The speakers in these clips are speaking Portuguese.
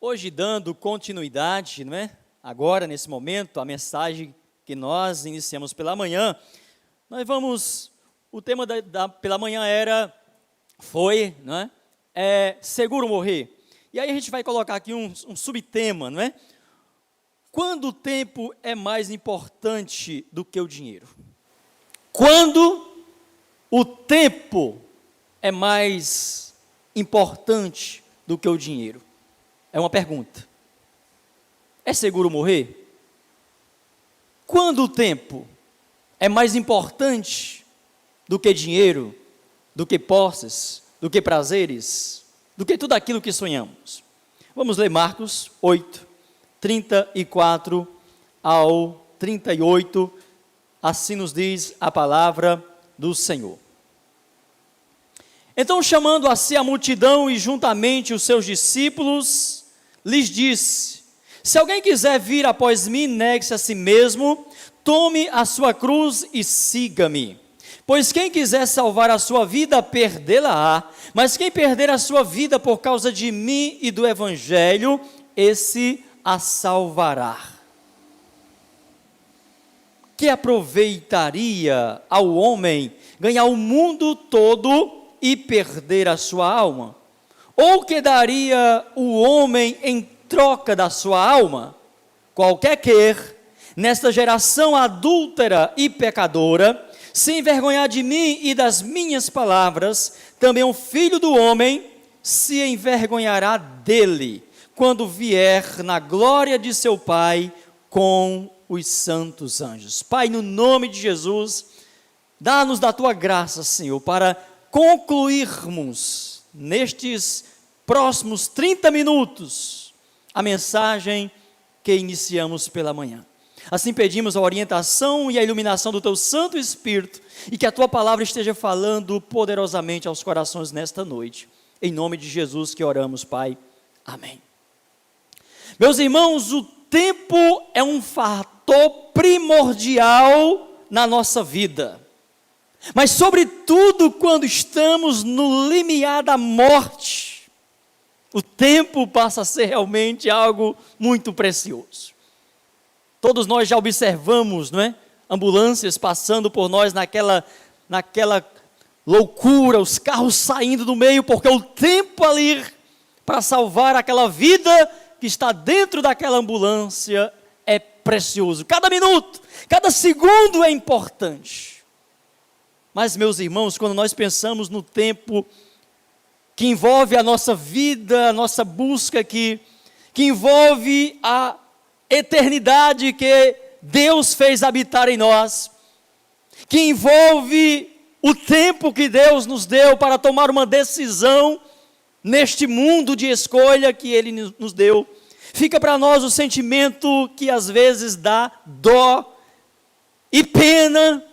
Hoje, dando continuidade, não é? Agora, nesse momento, a mensagem que nós iniciamos pela manhã, o tema pela manhã foi, não é? Seguro morrer. E aí a gente vai colocar aqui um subtema, não é? Quando o tempo é mais importante do que o dinheiro? Quando o tempo é mais importante do que o dinheiro? É uma pergunta. É seguro morrer? Quando o tempo é mais importante do que dinheiro, do que posses, do que prazeres, do que tudo aquilo que sonhamos? Vamos ler Marcos 8, 34 ao 38, assim nos diz a palavra do Senhor. Então, chamando a si a multidão e juntamente os seus discípulos, lhes disse: se alguém quiser vir após mim, negue-se a si mesmo, tome a sua cruz e siga-me. Pois quem quiser salvar a sua vida, perdê-la-á, mas quem perder a sua vida por causa de mim e do Evangelho, esse a salvará. Que aproveitaria ao homem ganhar o mundo todo e perder a sua alma? Ou que daria o homem em troca da sua alma? Qualquer que, nesta geração adúltera e pecadora, se envergonhar de mim e das minhas palavras, também o Filho do Homem se envergonhará dele, quando vier na glória de seu Pai com os santos anjos. Pai, no nome de Jesus, dá-nos da tua graça, Senhor, para concluirmos nestes próximos 30 minutos a mensagem que iniciamos pela manhã. Assim pedimos a orientação e a iluminação do teu Santo Espírito e que a tua palavra esteja falando poderosamente aos corações nesta noite. Em nome de Jesus que oramos, Pai. Amém. Meus irmãos, o tempo é um fator primordial na nossa vida. Mas sobretudo quando estamos no limiar da morte, o tempo passa a ser realmente algo muito precioso. Todos nós já observamos, não é? Ambulâncias passando por nós naquela loucura, os carros saindo do meio, porque o tempo ali para salvar aquela vida que está dentro daquela ambulância é precioso. Cada minuto, cada segundo é importante. Mas, meus irmãos, quando nós pensamos no tempo que envolve a nossa vida, a nossa busca aqui, que envolve a eternidade que Deus fez habitar em nós, que envolve o tempo que Deus nos deu para tomar uma decisão neste mundo de escolha que Ele nos deu, fica para nós o sentimento que às vezes dá dó e pena,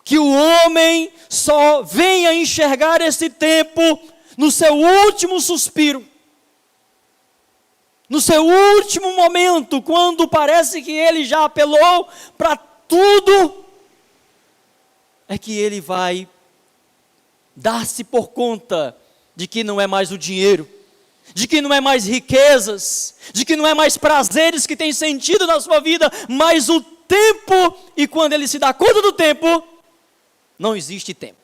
que o homem só venha enxergar esse tempo no seu último suspiro, no seu último momento, quando parece que ele já apelou para tudo, é que ele vai dar-se por conta de que não é mais o dinheiro, de que não é mais riquezas, de que não é mais prazeres que tem sentido na sua vida, mas o tempo, e quando ele se dá conta do tempo, não existe tempo.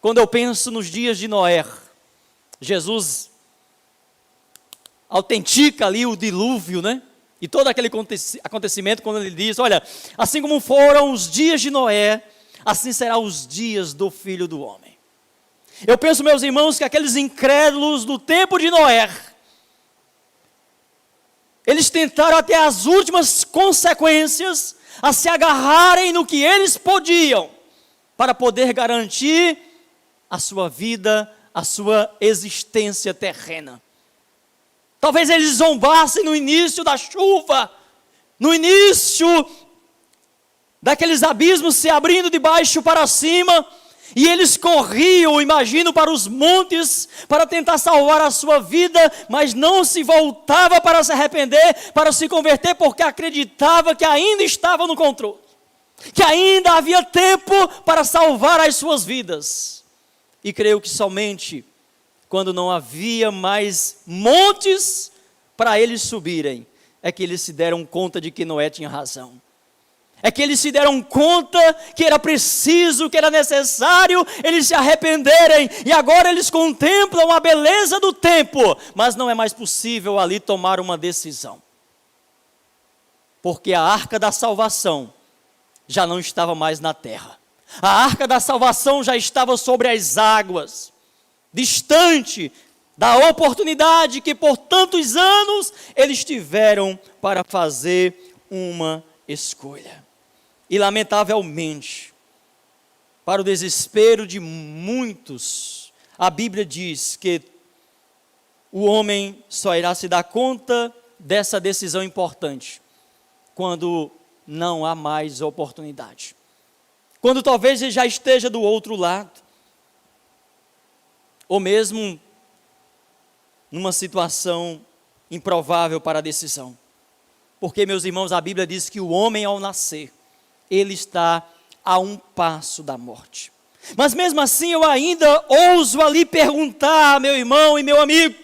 Quando eu penso nos dias de Noé, Jesus autentica ali o dilúvio, né? E todo aquele acontecimento, quando ele diz, olha, assim como foram os dias de Noé, assim serão os dias do Filho do Homem. Eu penso, meus irmãos, que aqueles incrédulos do tempo de Noé, eles tentaram até as últimas consequências a se agarrarem no que eles podiam, para poder garantir a sua vida, a sua existência terrena. Talvez eles zombassem no início da chuva, no início daqueles abismos se abrindo de baixo para cima, e eles corriam, imagino, para os montes, para tentar salvar a sua vida, mas não se voltava para se arrepender, para se converter, porque acreditava que ainda estava no controle, que ainda havia tempo para salvar as suas vidas. E creio que somente quando não havia mais montes para eles subirem, é que eles se deram conta de que Noé tinha razão. É que eles se deram conta que era preciso, que era necessário eles se arrependerem, e agora eles contemplam a beleza do tempo, mas não é mais possível ali tomar uma decisão. Porque a arca da salvação já não estava mais na terra. A arca da salvação já estava sobre as águas, distante da oportunidade que por tantos anos eles tiveram para fazer uma escolha. E lamentavelmente, para o desespero de muitos, a Bíblia diz que o homem só irá se dar conta dessa decisão importante quando não há mais oportunidade. Quando talvez ele já esteja do outro lado, ou mesmo numa situação improvável para a decisão. Porque, meus irmãos, a Bíblia diz que o homem ao nascer, ele está a um passo da morte. Mas mesmo assim eu ainda ouso ali perguntar, meu irmão e meu amigo,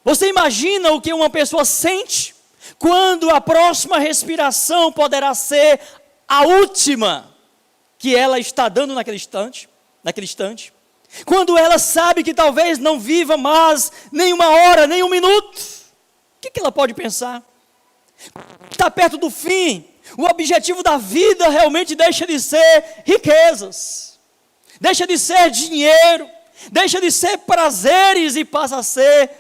você imagina o que uma pessoa sente quando a próxima respiração poderá ser a última que ela está dando naquele instante? Quando ela sabe que talvez não viva mais nem uma hora, nem um minuto, o que ela pode pensar? Está perto do fim, o objetivo da vida realmente deixa de ser riquezas, deixa de ser dinheiro, deixa de ser prazeres e passa a ser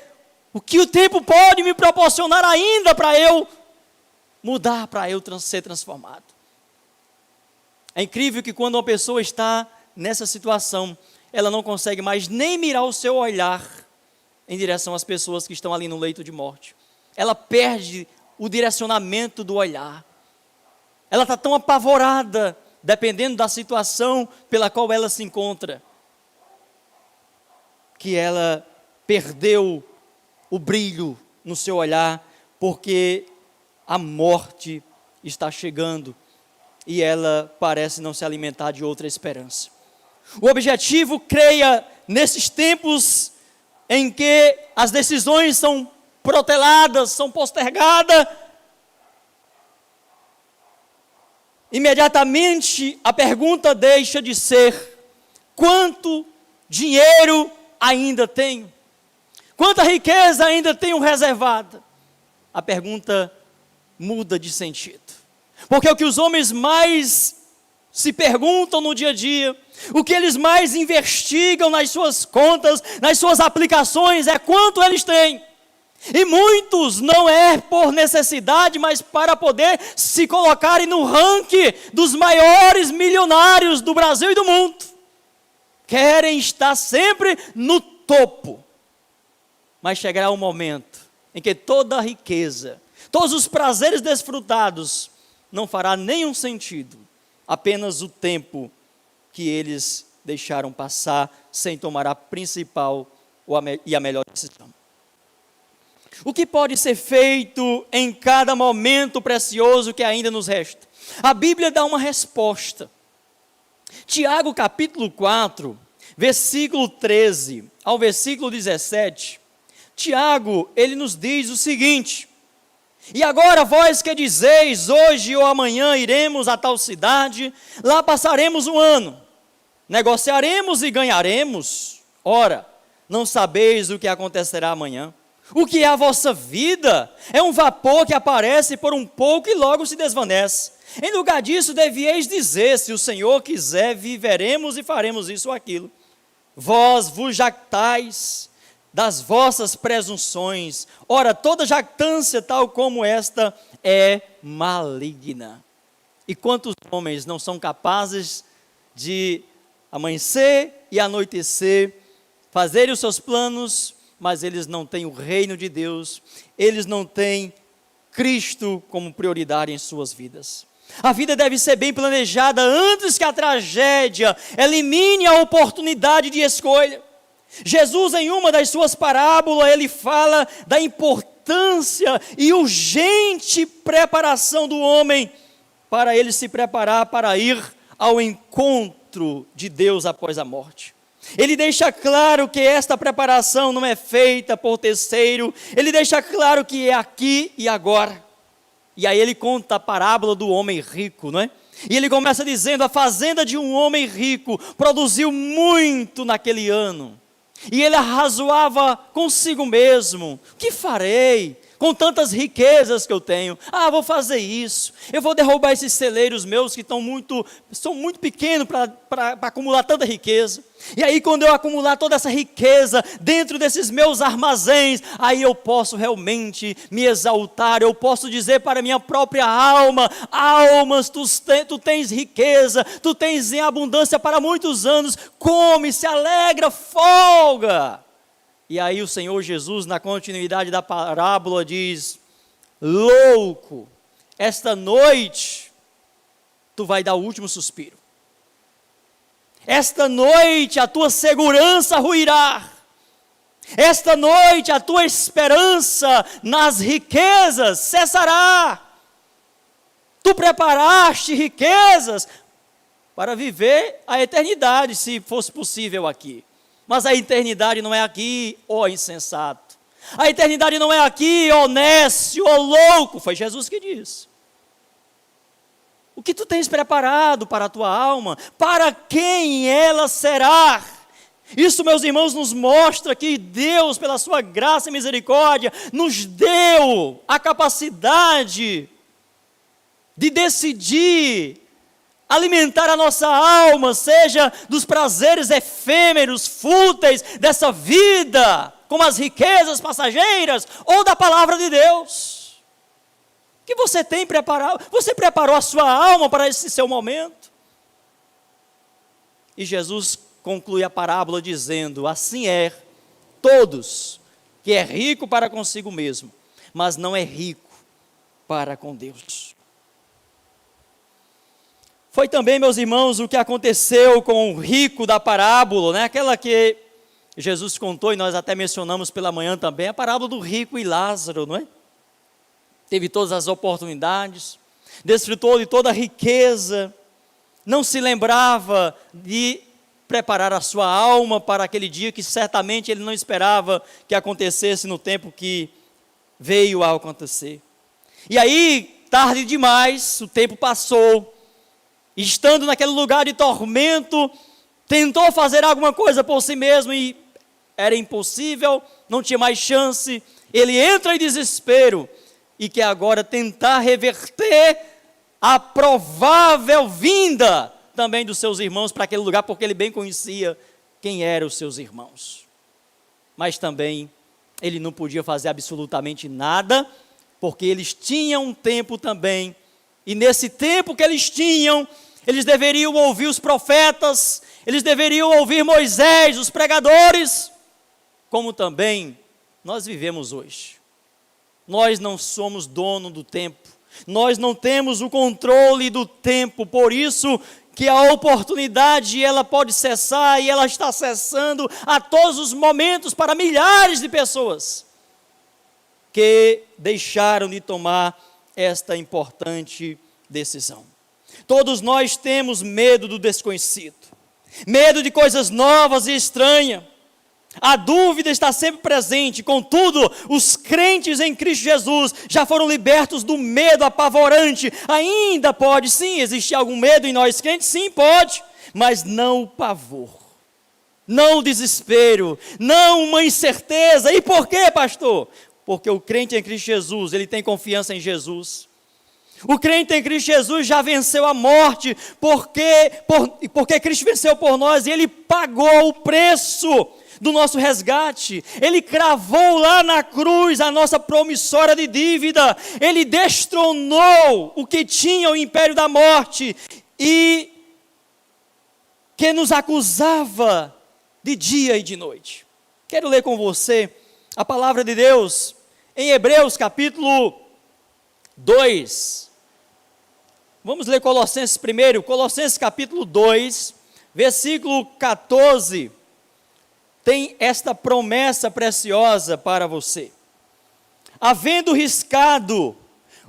o que o tempo pode me proporcionar ainda para eu mudar, para eu ser transformado. É incrível que quando uma pessoa está nessa situação, ela não consegue mais nem mirar o seu olhar em direção às pessoas que estão ali no leito de morte. Ela perde o direcionamento do olhar. Ela está tão apavorada, dependendo da situação pela qual ela se encontra, que ela perdeu o brilho no seu olhar, porque a morte está chegando e ela parece não se alimentar de outra esperança. O objetivo, creia, nesses tempos em que as decisões são proteladas, são postergadas, imediatamente a pergunta deixa de ser: quanto dinheiro ainda tenho? Quanta riqueza ainda tenho reservada? A pergunta muda de sentido. Porque o que os homens mais se perguntam no dia a dia, o que eles mais investigam nas suas contas, nas suas aplicações, é quanto eles têm. E muitos não é por necessidade, mas para poder se colocarem no ranking dos maiores milionários do Brasil e do mundo. Querem estar sempre no topo. Mas chegará um momento em que toda a riqueza, todos os prazeres desfrutados, não fará nenhum sentido. Apenas o tempo que eles deixaram passar sem tomar a principal e a melhor decisão. O que pode ser feito em cada momento precioso que ainda nos resta? A Bíblia dá uma resposta. Tiago capítulo 4, versículo 13 ao versículo 17, Tiago, ele nos diz o seguinte: e agora vós que dizeis, hoje ou amanhã iremos a tal cidade, lá passaremos um ano, negociaremos e ganharemos. Ora, não sabeis o que acontecerá amanhã? O que é a vossa vida? É um vapor que aparece por um pouco e logo se desvanece. Em lugar disso, devieis dizer, se o Senhor quiser, viveremos e faremos isso ou aquilo. Vós vos jactais das vossas presunções. Ora, toda jactância tal como esta é maligna. E quantos homens não são capazes de amanhecer e anoitecer, fazerem os seus planos, mas eles não têm o reino de Deus, eles não têm Cristo como prioridade em suas vidas. A vida deve ser bem planejada antes que a tragédia elimine a oportunidade de escolha. Jesus, em uma das suas parábolas, ele fala da importância e urgente preparação do homem para ele se preparar para ir ao encontro de Deus após a morte. Ele deixa claro que esta preparação não é feita por terceiro, ele deixa claro que é aqui e agora. E aí ele conta a parábola do homem rico, não é? E ele começa dizendo: a fazenda de um homem rico produziu muito naquele ano. E ele arrazoava consigo mesmo: o que farei com tantas riquezas que eu tenho? Vou fazer isso, eu vou derrubar esses celeiros meus que são muito pequenos para acumular tanta riqueza. E aí quando eu acumular toda essa riqueza dentro desses meus armazéns, aí eu posso realmente me exaltar, eu posso dizer para a minha própria alma: almas, tu tens riqueza, tu tens em abundância para muitos anos, come, se alegra, folga. E aí o Senhor Jesus, na continuidade da parábola, diz: louco, esta noite tu vai dar o último suspiro. Esta noite a tua segurança ruirá. Esta noite a tua esperança nas riquezas cessará. Tu preparaste riquezas para viver a eternidade, se fosse possível aqui. Mas a eternidade não é aqui, ó insensato. A eternidade não é aqui, ó nécio, ó louco. Foi Jesus que disse. O que tu tens preparado para a tua alma? Para quem ela será? Isso, meus irmãos, nos mostra que Deus, pela sua graça e misericórdia, nos deu a capacidade de decidir alimentar a nossa alma, seja dos prazeres efêmeros, fúteis dessa vida, como as riquezas passageiras, ou da palavra de Deus. Que você tem preparado? Você preparou a sua alma para esse seu momento? E Jesus conclui a parábola dizendo: assim é todos, que é rico para consigo mesmo, mas não é rico para com Deus. Foi também, meus irmãos, o que aconteceu com o rico da parábola, né? Aquela que Jesus contou, e nós até mencionamos pela manhã também, a parábola do rico e Lázaro, não é? Teve todas as oportunidades, desfrutou de toda a riqueza, não se lembrava de preparar a sua alma para aquele dia que certamente ele não esperava que acontecesse no tempo que veio a acontecer. E aí, tarde demais, o tempo passou, estando naquele lugar de tormento, tentou fazer alguma coisa por si mesmo e era impossível, não tinha mais chance. Ele entra em desespero e quer agora tentar reverter a provável vinda também dos seus irmãos para aquele lugar, porque ele bem conhecia quem eram os seus irmãos. Mas também ele não podia fazer absolutamente nada, porque eles tinham um tempo também, e nesse tempo que eles tinham, eles deveriam ouvir os profetas, eles deveriam ouvir Moisés, os pregadores, como também nós vivemos hoje. Nós não somos dono do tempo, nós não temos o controle do tempo, por isso que a oportunidade ela pode cessar, e ela está cessando a todos os momentos para milhares de pessoas que deixaram de tomar esta importante decisão. Todos nós temos medo do desconhecido, medo de coisas novas e estranhas. A dúvida está sempre presente, contudo, os crentes em Cristo Jesus já foram libertos do medo apavorante. Ainda pode sim existir algum medo em nós crentes, sim pode, mas não o pavor, não o desespero, não uma incerteza. E por quê, pastor? Porque o crente em Cristo Jesus, ele tem confiança em Jesus. O crente em Cristo Jesus já venceu a morte, porque Cristo venceu por nós e ele pagou o preço do nosso resgate. Ele cravou lá na cruz a nossa promissória de dívida. Ele destronou o que tinha o império da morte e que nos acusava de dia e de noite. Quero ler com você a palavra de Deus em Hebreus capítulo 2. Vamos ler Colossenses primeiro, Colossenses capítulo 2, versículo 14. Tem esta promessa preciosa para você. Havendo riscado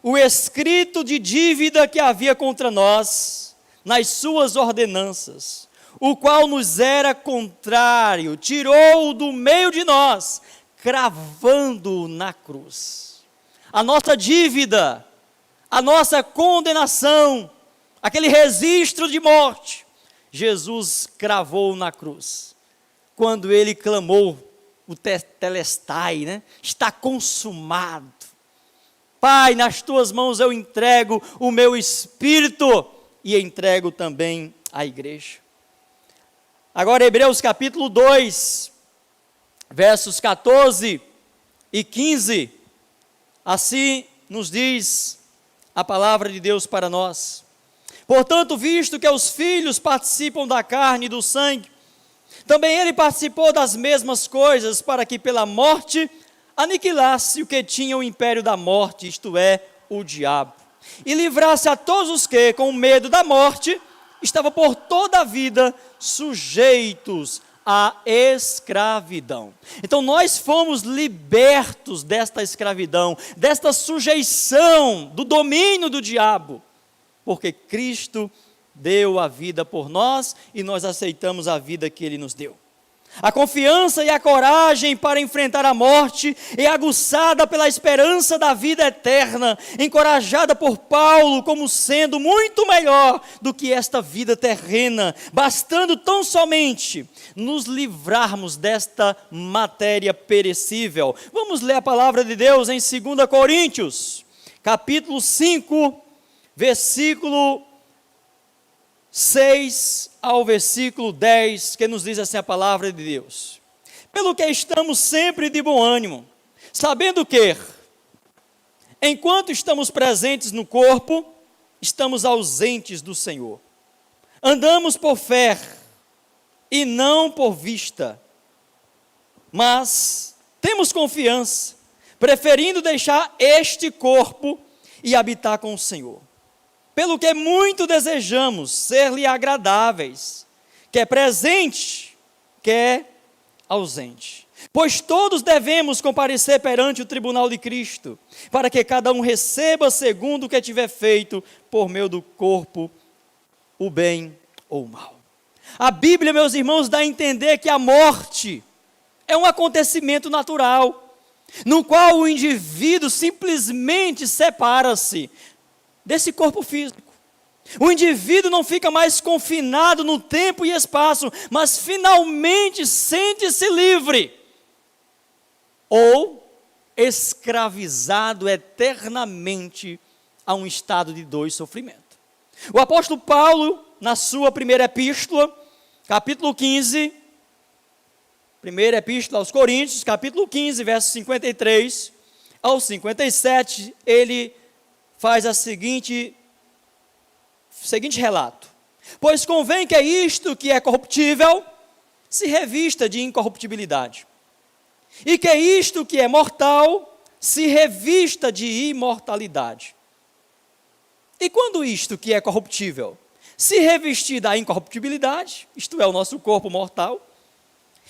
o escrito de dívida que havia contra nós, nas suas ordenanças, o qual nos era contrário, tirou-o do meio de nós, cravando-o na cruz. A nossa dívida, a nossa condenação, aquele registro de morte, Jesus cravou na cruz. Quando ele clamou o tetelestai, né? Está consumado. Pai, nas tuas mãos eu entrego o meu espírito e entrego também a igreja. Agora Hebreus capítulo 2, versos 14 e 15, assim nos diz a palavra de Deus para nós. Portanto, visto que os filhos participam da carne e do sangue, também ele participou das mesmas coisas, para que pela morte aniquilasse o que tinha o império da morte, isto é, o diabo, e livrasse a todos os que, com medo da morte, estavam por toda a vida sujeitos à escravidão. Então nós fomos libertos desta escravidão, desta sujeição, do domínio do diabo, porque Cristo deu a vida por nós e nós aceitamos a vida que Ele nos deu. A confiança e a coragem para enfrentar a morte é aguçada pela esperança da vida eterna, encorajada por Paulo como sendo muito melhor do que esta vida terrena, bastando tão somente nos livrarmos desta matéria perecível. Vamos ler a palavra de Deus em 2 Coríntios, capítulo 5, versículo 6 ao versículo 10, que nos diz assim a palavra de Deus: pelo que estamos sempre de bom ânimo, sabendo que, enquanto estamos presentes no corpo, estamos ausentes do Senhor. Andamos por fé e não por vista, mas temos confiança, preferindo deixar este corpo e habitar com o Senhor. Pelo que muito desejamos ser-lhe agradáveis, quer presente, quer ausente. Pois todos devemos comparecer perante o tribunal de Cristo, para que cada um receba segundo o que tiver feito por meio do corpo, o bem ou o mal. A Bíblia, meus irmãos, dá a entender que a morte é um acontecimento natural, no qual o indivíduo simplesmente separa-se desse corpo físico. O indivíduo não fica mais confinado no tempo e espaço, mas finalmente sente-se livre, ou escravizado eternamente a um estado de dor e sofrimento. O apóstolo Paulo, na sua primeira epístola, capítulo 15, primeira epístola aos Coríntios, capítulo 15, versos 53 ao 57, ele faz o seguinte relato: pois convém que isto que é corruptível se revista de incorruptibilidade, e que isto que é mortal se revista de imortalidade. E quando isto que é corruptível se revestir da incorruptibilidade, isto é, o nosso corpo mortal,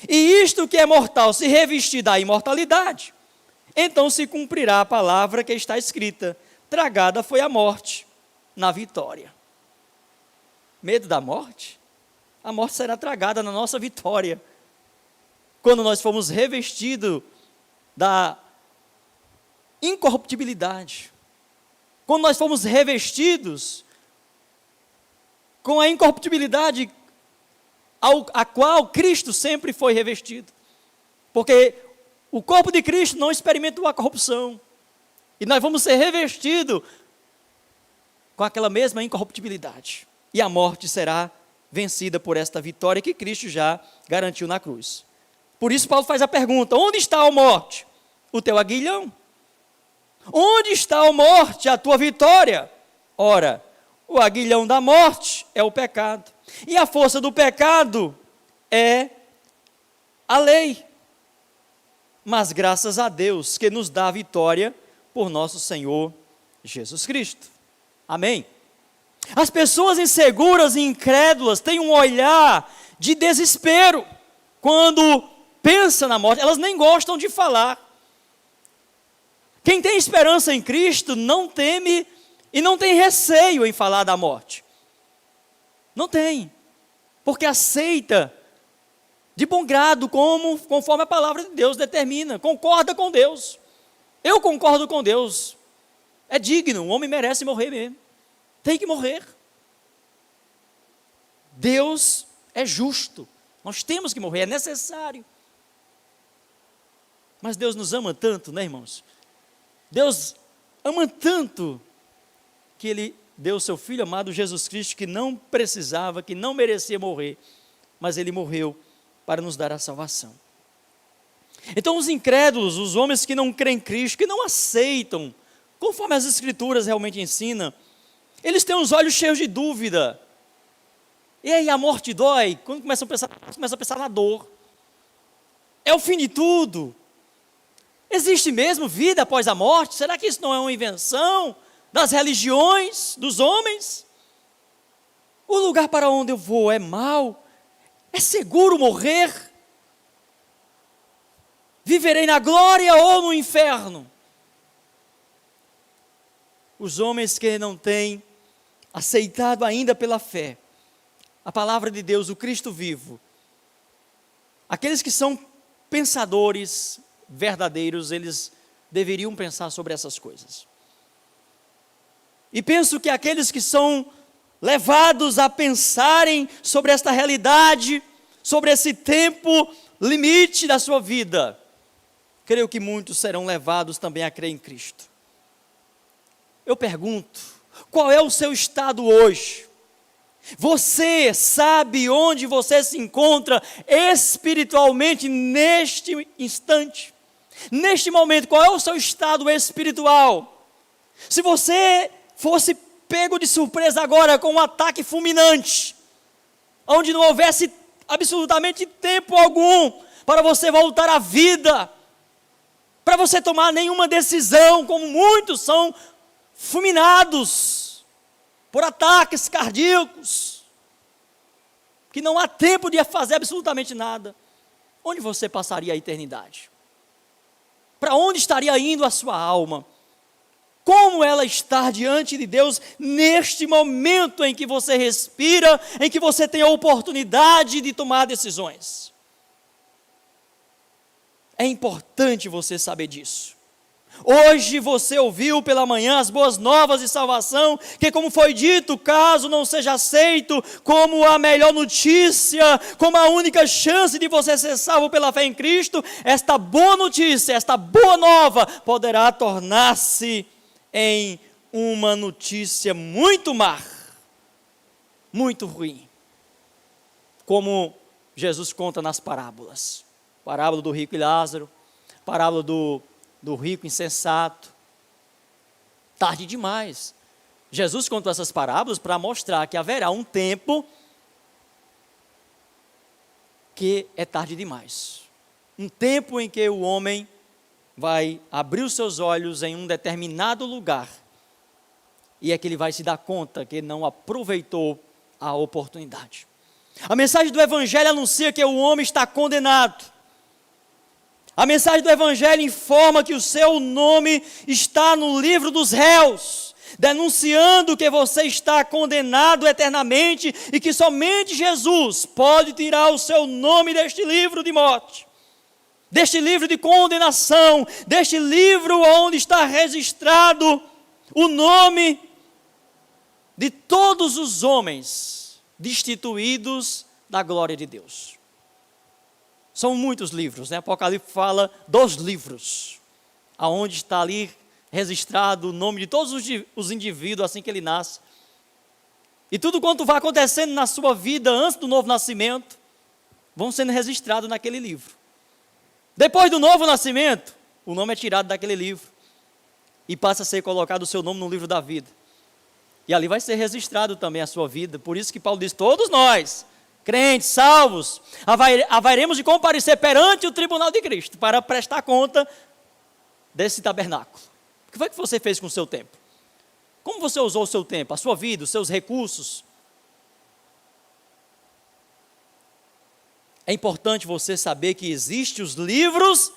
e isto que é mortal se revestir da imortalidade, então se cumprirá a palavra que está escrita: tragada foi a morte na vitória. Medo da morte? A morte será tragada na nossa vitória, quando nós formos revestidos da incorruptibilidade, quando nós formos revestidos com a incorruptibilidade a qual Cristo sempre foi revestido, porque o corpo de Cristo não experimentou a corrupção, e nós vamos ser revestidos com aquela mesma incorruptibilidade. E a morte será vencida por esta vitória que Cristo já garantiu na cruz. Por isso Paulo faz a pergunta: onde está, ó morte, o teu aguilhão? Onde está, ó morte, a tua vitória? Ora, o aguilhão da morte é o pecado, e a força do pecado é a lei. Mas graças a Deus que nos dá a vitória por nosso Senhor Jesus Cristo. Amém? As pessoas inseguras e incrédulas têm um olhar de desespero quando pensam na morte. Elas nem gostam de falar. Quem tem esperança em Cristo não teme e não tem receio em falar da morte. Não tem. porque aceita de bom grado, conforme a palavra de Deus determina, concorda com Deus. Eu concordo com Deus, é digno, o homem merece morrer mesmo, tem que morrer. Deus é justo, nós temos que morrer, é necessário. Mas Deus nos ama tanto, né, irmãos? Deus ama tanto que Ele deu o seu Filho amado Jesus Cristo, que não precisava, que não merecia morrer, mas Ele morreu para nos dar a salvação. Então os incrédulos, os homens que não creem em Cristo, que não aceitam, conforme as Escrituras realmente ensinam, eles têm os olhos cheios de dúvida. E aí a morte dói, quando começa a pensar na dor. É o fim de tudo. Existe mesmo vida após a morte? Será que isso não é uma invenção das religiões, dos homens? O lugar para onde eu vou é mau? É seguro morrer? Viverei na glória ou no inferno? Os homens que não têm aceitado ainda pela fé a palavra de Deus, o Cristo vivo, aqueles que são pensadores verdadeiros, eles deveriam pensar sobre essas coisas. E penso que aqueles que são levados a pensarem sobre esta realidade, sobre esse tempo limite da sua vida, creio que muitos serão levados também a crer em Cristo. Eu pergunto, qual é o seu estado hoje? Você sabe onde você se encontra espiritualmente neste instante? Neste momento, qual é o seu estado espiritual? Se você fosse pego de surpresa agora com um ataque fulminante, onde não houvesse absolutamente tempo algum para você voltar à vida, para você tomar nenhuma decisão, como muitos são fulminados por ataques cardíacos, que não há tempo de fazer absolutamente nada, onde você passaria a eternidade? Para onde estaria indo a sua alma? Como ela está diante de Deus neste momento em que você respira, em que você tem a oportunidade de tomar decisões? É importante você saber disso. Hoje você ouviu pela manhã as boas novas de salvação, que como foi dito, caso não seja aceito como a melhor notícia, como a única chance de você ser salvo pela fé em Cristo, esta boa notícia, esta boa nova, poderá tornar-se em uma notícia muito má, muito ruim, como Jesus conta nas parábolas. Parábola do rico e Lázaro, parábola do rico insensato. Tarde demais. Jesus contou essas parábolas para mostrar que haverá um tempo que é tarde demais. Um tempo em que o homem vai abrir os seus olhos em um determinado lugar, e é que ele vai se dar conta que não aproveitou a oportunidade. A mensagem do Evangelho anuncia que o homem está condenado. A mensagem do Evangelho informa que o seu nome está no livro dos réus, denunciando que você está condenado eternamente e que somente Jesus pode tirar o seu nome deste livro de morte, deste livro de condenação, deste livro onde está registrado o nome de todos os homens destituídos da glória de Deus. São muitos livros, né? Apocalipse fala dos livros, aonde está ali registrado o nome de todos os indivíduos assim que ele nasce. E tudo quanto vai acontecendo na sua vida antes do novo nascimento, vão sendo registrados naquele livro. Depois do novo nascimento, o nome é tirado daquele livro e passa a ser colocado o seu nome no livro da vida. E ali vai ser registrado também a sua vida. Por isso que Paulo diz, todos nós, crentes, salvos, haveremos de comparecer perante o tribunal de Cristo para prestar conta desse tabernáculo. O que foi que você fez com o seu tempo? Como você usou o seu tempo, a sua vida, os seus recursos? É importante você saber que existem os livros,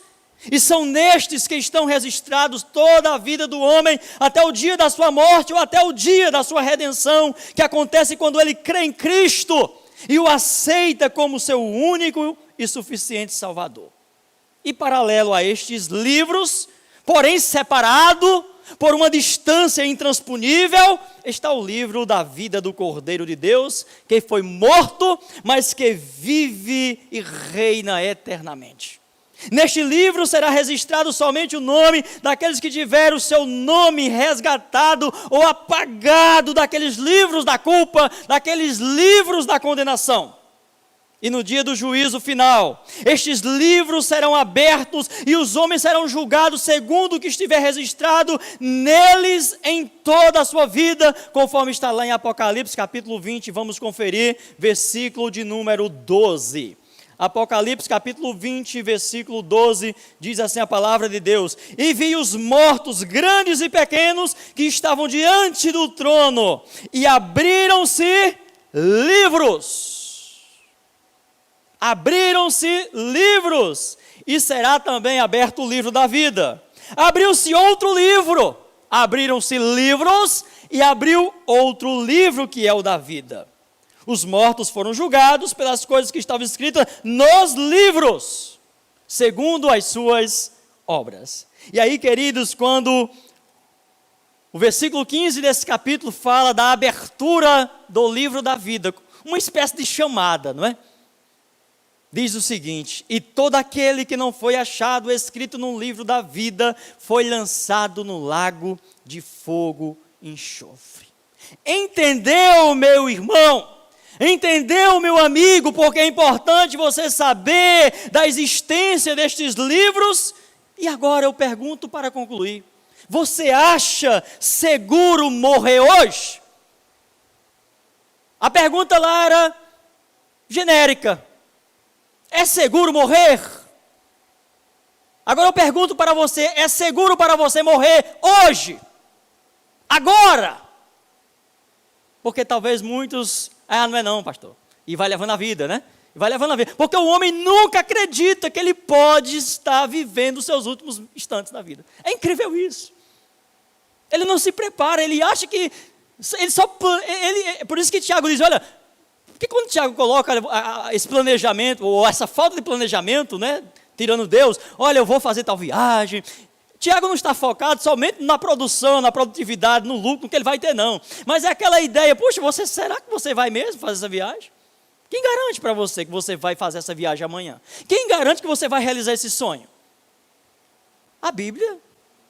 e são nestes que estão registrados toda a vida do homem, até o dia da sua morte, ou até o dia da sua redenção, que acontece quando ele crê em Cristo. e o aceita como seu único e suficiente Salvador. E paralelo a estes livros, porém separado por uma distância intransponível, está o livro da vida do Cordeiro de Deus, que foi morto, mas que vive e reina eternamente. Neste livro será registrado somente o nome daqueles que tiveram o seu nome resgatado ou apagado daqueles livros da culpa, daqueles livros da condenação. E no dia do juízo final, estes livros serão abertos e os homens serão julgados segundo o que estiver registrado neles em toda a sua vida, conforme está lá em Apocalipse capítulo 20, vamos conferir, versículo de número 12. Apocalipse capítulo 20, versículo 12, diz assim a palavra de Deus: e vi os mortos, grandes e pequenos, que estavam diante do trono, e abriram-se livros. Abriram-se livros, e será também aberto o livro da vida. Abriu-se outro livro, abriram-se livros, e abriu outro livro que é o da vida. Os mortos foram julgados pelas coisas que estavam escritas nos livros, segundo as suas obras. E aí, queridos, quando o versículo 15 desse capítulo fala da abertura do livro da vida, uma espécie de chamada, não é? Diz o seguinte: e todo aquele que não foi achado escrito no livro da vida foi lançado no lago de fogo e enxofre. Entendeu, meu irmão? Entendeu, meu amigo? Porque é importante você saber da existência destes livros. E agora eu pergunto para concluir: você acha seguro morrer hoje? A pergunta lá era genérica. É seguro morrer? Agora eu pergunto para você: é seguro para você morrer hoje? Agora? Porque talvez muitos, não é não, pastor. E vai levando a vida, né? Vai levando a vida. Porque o homem nunca acredita que ele pode estar vivendo os seus últimos instantes da vida. É incrível isso. Ele não se prepara, ele acha que, por isso que Tiago diz, olha, porque quando Tiago coloca esse planejamento, ou essa falta de planejamento, né, tirando Deus, olha, eu vou fazer tal viagem. Tiago não está focado somente na produção, na produtividade, no lucro que ele vai ter, não. Mas é aquela ideia, puxa, será que você vai mesmo fazer essa viagem? Quem garante para você que você vai fazer essa viagem amanhã? Quem garante que você vai realizar esse sonho? A Bíblia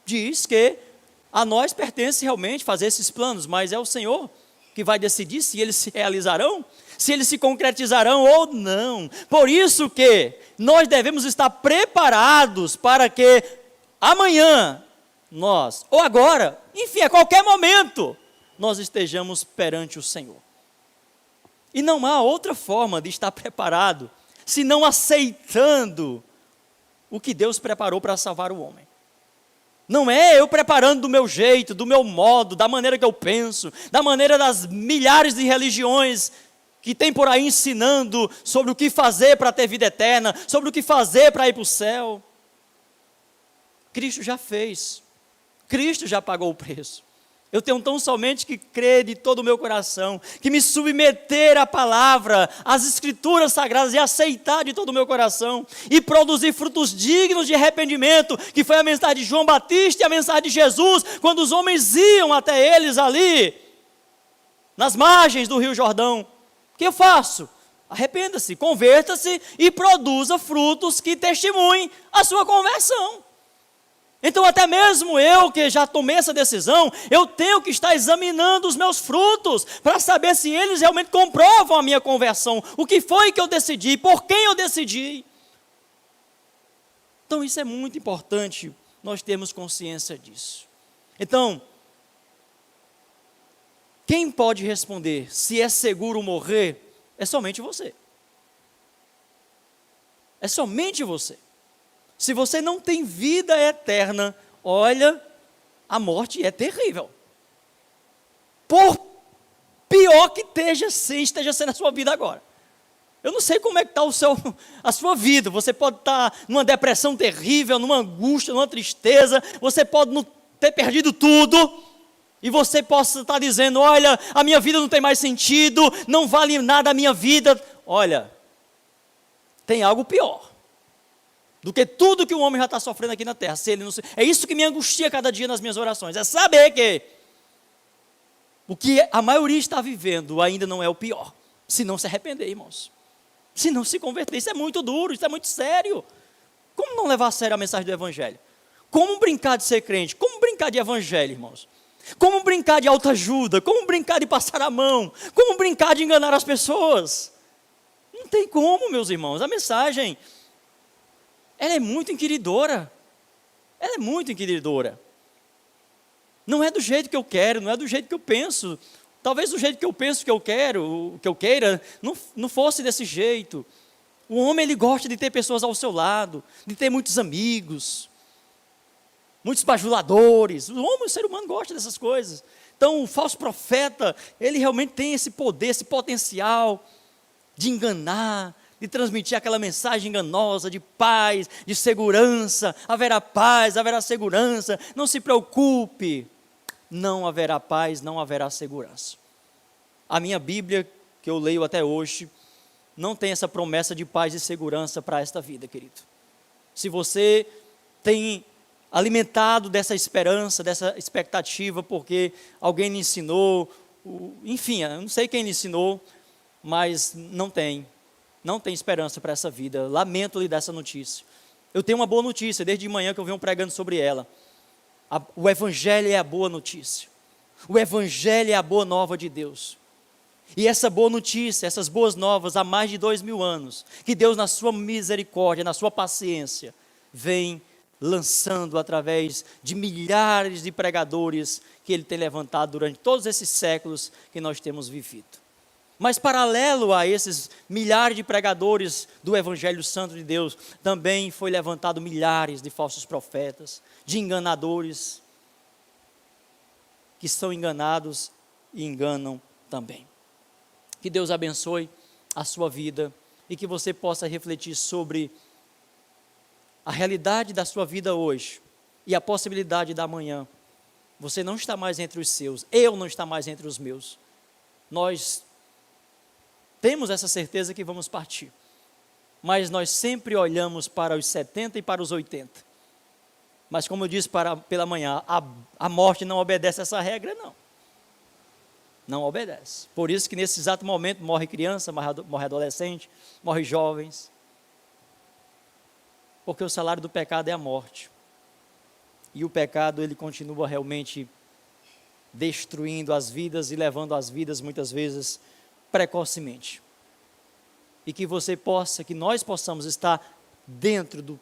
diz que a nós pertence realmente fazer esses planos, mas é o Senhor que vai decidir se eles se realizarão, se eles se concretizarão ou não. Por isso que nós devemos estar preparados para que amanhã, ou agora, enfim, a qualquer momento, nós estejamos perante o Senhor. E não há outra forma de estar preparado, senão aceitando o que Deus preparou para salvar o homem. Não é eu preparando do meu jeito, do meu modo, da maneira que eu penso, da maneira das milhares de religiões que tem por aí ensinando sobre o que fazer para ter vida eterna, sobre o que fazer para ir para o céu. Cristo já fez, Cristo já pagou o preço. Eu tenho tão somente que crer de todo o meu coração, que me submeter à palavra, às escrituras sagradas e aceitar de todo o meu coração e produzir frutos dignos de arrependimento, que foi a mensagem de João Batista e a mensagem de Jesus, quando os homens iam até eles ali, nas margens do Rio Jordão. O que eu faço? Arrependa-se, converta-se e produza frutos que testemunhem a sua conversão. Então até mesmo eu que já tomei essa decisão, eu tenho que estar examinando os meus frutos, para saber se eles realmente comprovam a minha conversão, o que foi que eu decidi, por quem eu decidi. Então isso é muito importante, nós termos consciência disso. Então, quem pode responder se é seguro morrer? É somente você. É somente você. Se você não tem vida eterna, olha, a morte é terrível. Por pior que esteja sendo a sua vida agora. Eu não sei como é que está a sua vida. Você pode estar numa depressão terrível, numa angústia, numa tristeza. Você pode não ter perdido tudo. E você possa estar dizendo: olha, a minha vida não tem mais sentido, não vale nada a minha vida. Olha, tem algo pior do que tudo que o homem já está sofrendo aqui na terra. Se ele não se... É isso que me angustia cada dia nas minhas orações. É saber que o que a maioria está vivendo ainda não é o pior. Se não se arrepender, irmãos. Se não se converter. Isso é muito duro, isso é muito sério. Como não levar a sério a mensagem do Evangelho? Como brincar de ser crente? Como brincar de Evangelho, irmãos? Como brincar de autoajuda? Como brincar de passar a mão? Como brincar de enganar as pessoas? Não tem como, meus irmãos. A mensagem, ela é muito inquiridora. Ela é muito inquiridora. Não é do jeito que eu quero, não é do jeito que eu penso. Talvez do jeito que eu penso que eu quero, que eu queira, não fosse desse jeito. O homem, ele gosta de ter pessoas ao seu lado, de ter muitos amigos, muitos bajuladores. O homem, o ser humano, gosta dessas coisas. Então, o falso profeta, ele realmente tem esse poder, esse potencial de enganar, de transmitir aquela mensagem enganosa de paz, de segurança. Haverá paz, haverá segurança, não se preocupe. Não haverá paz, não haverá segurança. A minha Bíblia, que eu leio até hoje, não tem essa promessa de paz e segurança para esta vida, querido. Se você tem alimentado dessa esperança, dessa expectativa, porque alguém lhe ensinou, enfim, eu não sei quem lhe ensinou, mas não tem esperança para essa vida. Lamento lhe dar essa notícia. Eu tenho uma boa notícia, desde de manhã que eu venho pregando sobre ela. O Evangelho é a boa notícia. O Evangelho é a boa nova de Deus. E essa boa notícia, essas boas novas, há mais de 2000 anos, que Deus, na sua misericórdia, na sua paciência, vem lançando através de milhares de pregadores que Ele tem levantado durante todos esses séculos que nós temos vivido. Mas paralelo a esses milhares de pregadores do Evangelho Santo de Deus, também foi levantado milhares de falsos profetas, de enganadores, que são enganados e enganam também. Que Deus abençoe a sua vida e que você possa refletir sobre a realidade da sua vida hoje e a possibilidade da amanhã. Você não está mais entre os seus, eu não estou mais entre os meus. Nós temos essa certeza que vamos partir, mas nós sempre olhamos para os 70 e para os 80. Mas como eu disse pela manhã, a morte não obedece a essa regra, não. Não obedece. Por isso que nesse exato momento morre criança, morre adolescente, morre jovens. Porque o salário do pecado é a morte. E o pecado, ele continua realmente destruindo as vidas e levando as vidas muitas vezes precocemente. E que nós possamos estar dentro do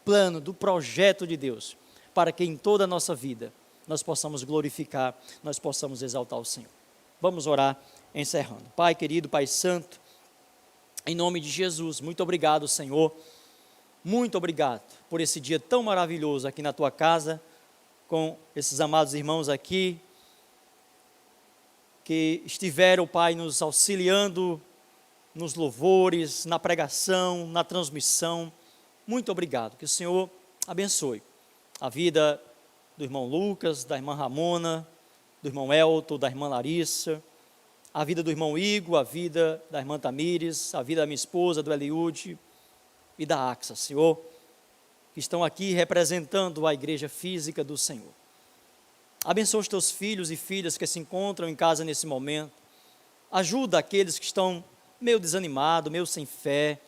plano, do projeto de Deus, para que em toda a nossa vida nós possamos glorificar, nós possamos exaltar o Senhor. Vamos orar encerrando. Pai querido, Pai santo, em nome de Jesus, muito obrigado, Senhor, muito obrigado por esse dia tão maravilhoso aqui na Tua casa, com esses amados irmãos aqui, que estiveram, Pai, nos auxiliando nos louvores, na pregação, na transmissão. Muito obrigado, que o Senhor abençoe a vida do irmão Lucas, da irmã Ramona, do irmão Elton, da irmã Larissa, a vida do irmão Igor, a vida da irmã Tamires, a vida da minha esposa, do Eliude e da Axa, Senhor, que estão aqui representando a igreja física do Senhor. Abençoa os teus filhos e filhas que se encontram em casa nesse momento. Ajuda aqueles que estão meio desanimados, meio sem fé,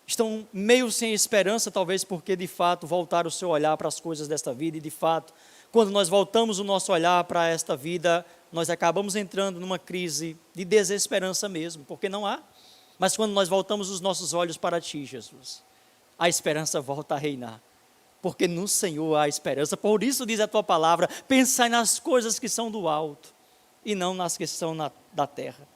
estão meio sem esperança, talvez porque de fato voltaram o seu olhar para as coisas desta vida, e de fato, quando nós voltamos o nosso olhar para esta vida, nós acabamos entrando numa crise de desesperança mesmo, porque não há. Mas quando nós voltamos os nossos olhos para Ti, Jesus, a esperança volta a reinar, porque no Senhor há esperança. Por isso diz a Tua palavra: pensai nas coisas que são do alto, e não nas que são da terra.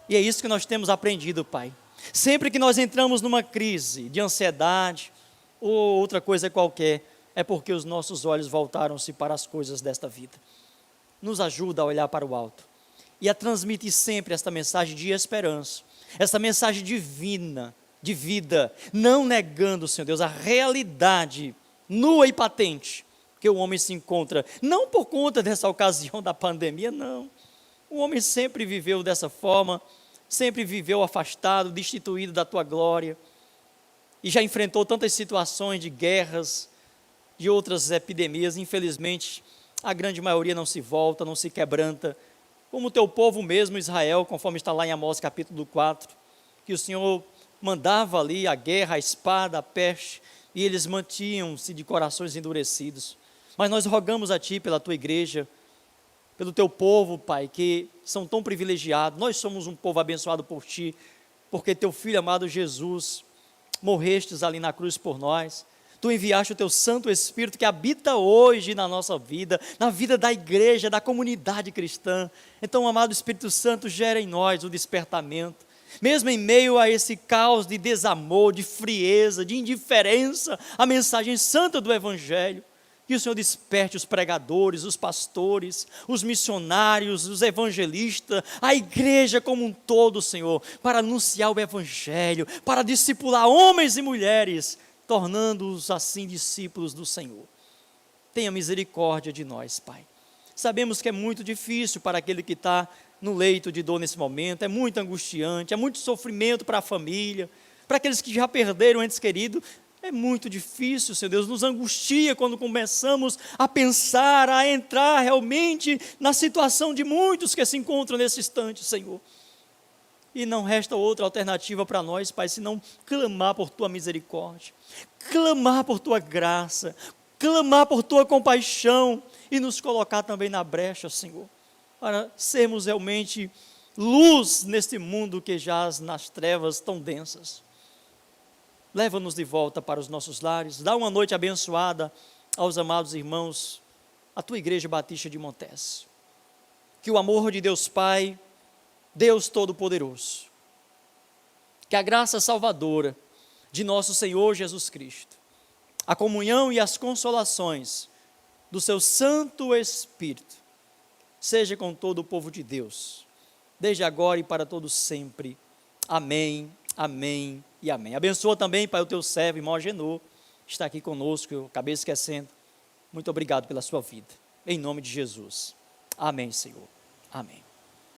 E é isso que nós temos aprendido, Pai. Sempre que nós entramos numa crise de ansiedade, ou outra coisa qualquer, é porque os nossos olhos voltaram-se para as coisas desta vida. Nos ajuda a olhar para o alto, e a transmitir sempre esta mensagem de esperança, essa mensagem divina, de vida, não negando, Senhor Deus, a realidade nua e patente, que o homem se encontra, não por conta dessa ocasião da pandemia, não. O homem sempre viveu dessa forma, sempre viveu afastado, destituído da tua glória, e já enfrentou tantas situações de guerras, de outras epidemias. Infelizmente, a grande maioria não se volta, não se quebranta, como o teu povo mesmo, Israel, conforme está lá em Amós capítulo 4, que o Senhor mandava ali a guerra, a espada, a peste, e eles mantinham-se de corações endurecidos. Mas nós rogamos a Ti pela Tua igreja, pelo Teu povo, Pai, que são tão privilegiados. Nós somos um povo abençoado por Ti, porque Teu Filho amado Jesus, morrestes ali na cruz por nós. Tu enviaste o Teu Santo Espírito que habita hoje na nossa vida, na vida da igreja, da comunidade cristã. Então, amado Espírito Santo, gera em nós o despertamento, mesmo em meio a esse caos de desamor, de frieza, de indiferença à mensagem santa do Evangelho. Que o Senhor desperte os pregadores, os pastores, os missionários, os evangelistas, a igreja como um todo, Senhor, para anunciar o Evangelho, para discipular homens e mulheres, tornando-os assim discípulos do Senhor. Tenha misericórdia de nós, Pai. Sabemos que é muito difícil para aquele que está no leito de dor nesse momento, é muito angustiante, é muito sofrimento para a família, para aqueles que já perderam entes queridos. É muito difícil, Senhor Deus, nos angustia quando começamos a pensar, a entrar realmente na situação de muitos que se encontram nesse instante, Senhor. E não resta outra alternativa para nós, Pai, senão clamar por Tua misericórdia, clamar por Tua graça, clamar por Tua compaixão e nos colocar também na brecha, Senhor, para sermos realmente luz neste mundo que jaz nas trevas tão densas. Leva-nos de volta para os nossos lares, dá uma noite abençoada aos amados irmãos, a Tua Igreja Batista de Montes. Que o amor de Deus Pai, Deus Todo-Poderoso, que a graça salvadora de nosso Senhor Jesus Cristo, a comunhão e as consolações do Seu Santo Espírito, seja com todo o povo de Deus, desde agora e para todo sempre. Amém, amém e amém. Abençoa também, Pai, o Teu servo, irmão Agenor, está aqui conosco, eu acabei esquecendo. Muito obrigado pela sua vida, em nome de Jesus. Amém, Senhor. Amém.